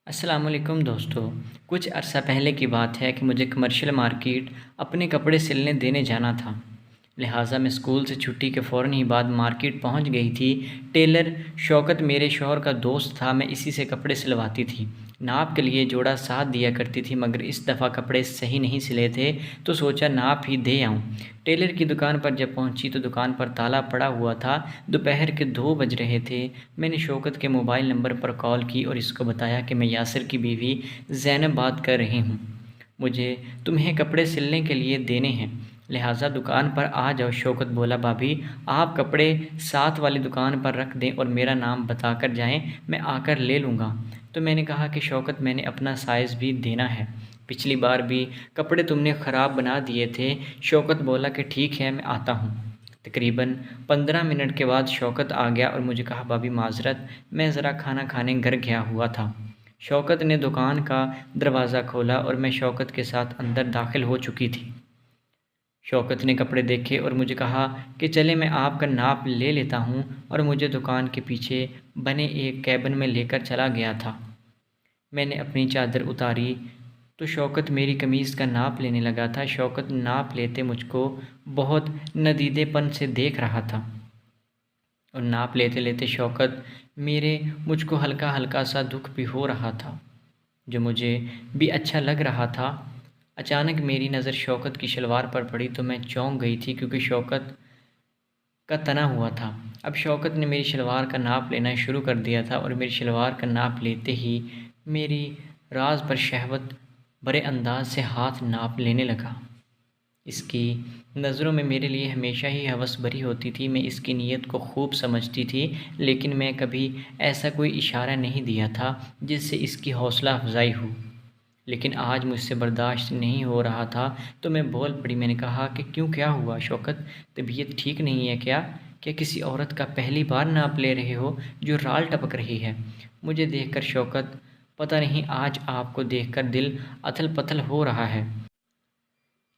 अस्सलाम वालेकुम दोस्तों। कुछ अरसा पहले की बात है कि मुझे कमर्शियल मार्केट अपने कपड़े सिलने देने जाना था। लिहाजा मैं स्कूल से छुट्टी के फ़ौरन ही बाद मार्केट पहुंच गई थी। टेलर शौकत मेरे शौहर का दोस्त था, मैं इसी से कपड़े सिलवाती थी। नाप के लिए जोड़ा साथ दिया करती थी, मगर इस दफ़ा कपड़े सही नहीं सिले थे तो सोचा नाप ही दे आऊँ। टेलर की दुकान पर जब पहुंची तो दुकान पर ताला पड़ा हुआ था। दोपहर के 2 बज रहे थे। मैंने शौकत के मोबाइल नंबर पर कॉल की और इसको बताया कि मैं यासिर की बीवी ज़ैनब बात कर रही हूँ। मुझे तुम्हें कपड़े सिलने के लिए देने हैं, लिहाजा दुकान पर आ जाओ। शौकत बोला, भाभी आप कपड़े साथ वाली दुकान पर रख दें और मेरा नाम बताकर जाएं, मैं आकर ले लूँगा। तो मैंने कहा कि शौकत, मैंने अपना साइज़ भी देना है, पिछली बार भी कपड़े तुमने ख़राब बना दिए थे। शौकत बोला कि ठीक है, मैं आता हूँ। तकरीबन 15 मिनट के बाद शौकत आ गया और मुझे कहा, भाभी माज़रत, मैं ज़रा खाना खाने घर गया हुआ था। शौकत ने दुकान का दरवाज़ा खोला और मैं शौकत के साथ अंदर दाखिल हो चुकी थी। शौकत ने कपड़े देखे और मुझे कहा कि चले मैं आपका नाप ले लेता हूँ, और मुझे दुकान के पीछे बने एक कैबिन में लेकर चला गया था। मैंने अपनी चादर उतारी तो शौकत मेरी कमीज़ का नाप लेने लगा था। शौकत नाप लेते मुझको बहुत नदीदेपन से देख रहा था और नाप लेते लेते शौकत मेरे मुझको हल्का हल्का सा दुख भी हो रहा था, जो मुझे भी अच्छा लग रहा था। अचानक मेरी नज़र शौकत की शलवार पर पड़ी तो मैं चौंक गई थी, क्योंकि शौकत का तना हुआ था। अब शौकत ने मेरी शलवार का नाप लेना शुरू कर दिया था और मेरी शलवार का नाप लेते ही मेरी राज पर शहवत भरे अंदाज से हाथ नाप लेने लगा। इसकी नज़रों में मेरे लिए हमेशा ही हवस भरी होती थी। मैं इसकी नीयत को खूब समझती थी, लेकिन मैं कभी ऐसा कोई इशारा नहीं दिया था जिससे इसकी हौसला अफजाई हो। लेकिन आज मुझसे बर्दाश्त नहीं हो रहा था तो मैं बोल पड़ी। मैंने कहा कि क्यों, क्या हुआ शौकत, तबीयत ठीक नहीं है क्या? क्या किसी औरत का पहली बार नाप ले रहे हो जो राल टपक रही है? मुझे देखकर शौकत, पता नहीं आज आपको देखकर दिल अथल पथल हो रहा है।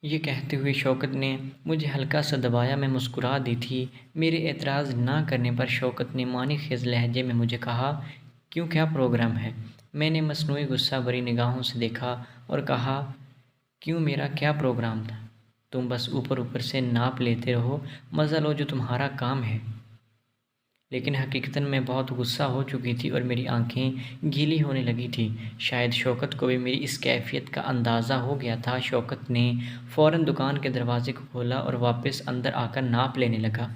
ये कहते हुए शौकत ने मुझे हल्का सा दबाया। मैं मुस्कुरा दी थी। मेरे एतराज़ ना करने पर शौकत ने मानी खेज़ लहजे में मुझे कहा, क्यों, क्या प्रोग्राम है? मैंने मसनूई गुस्सा भरी निगाहों से देखा और कहा, क्यों, मेरा क्या प्रोग्राम था? तुम बस ऊपर ऊपर से नाप लेते रहो, मज़ा लो, जो तुम्हारा काम है। लेकिन हकीकतन मैं बहुत गुस्सा हो चुकी थी और मेरी आंखें गीली होने लगी थी। शायद शौकत को भी मेरी इस कैफ़ियत का अंदाज़ा हो गया था। शौकत ने फ़ौरन दुकान के दरवाज़े को खोला और वापस अंदर आकर नाप लेने लगा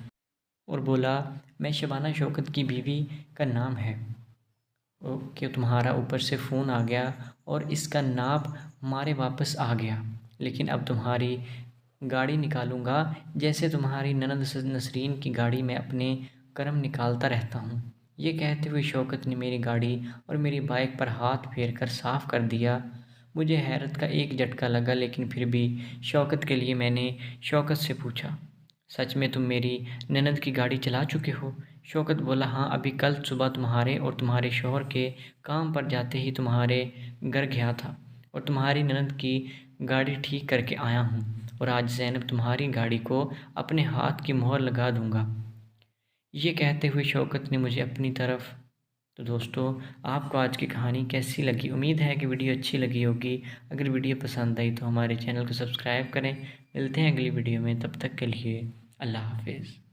और बोला, मैं शबाना शौकत की बीवी का नाम है। कि तुम्हारा ऊपर से फ़ोन आ गया और इसका नाप हमारे वापस आ गया, लेकिन अब तुम्हारी गाड़ी निकालूंगा जैसे तुम्हारी ननद नसरीन की गाड़ी में अपने कर्म निकालता रहता हूँ। ये कहते हुए शौकत ने मेरी गाड़ी और मेरी बाइक पर हाथ फेर कर साफ़ कर दिया। मुझे हैरत का एक झटका लगा, लेकिन फिर भी शौकत के लिए मैंने शौकत से पूछा, सच में तुम मेरी ननद की गाड़ी चला चुके हो? शौकत बोला, हाँ, अभी कल सुबह तुम्हारे और तुम्हारे शौहर के काम पर जाते ही तुम्हारे घर गया था और तुम्हारी ननद की गाड़ी ठीक करके आया हूँ, और आज ज़ैनब तुम्हारी गाड़ी को अपने हाथ की मोहर लगा दूँगा। ये कहते हुए शौकत ने मुझे अपनी तरफ। तो दोस्तों, आपको आज की कहानी कैसी लगी? उम्मीद है कि वीडियो अच्छी लगी होगी। अगर वीडियो पसंद आई तो हमारे चैनल को सब्सक्राइब करें। मिलते हैं अगली वीडियो में, तब तक के लिए अल्लाह हाफिज़।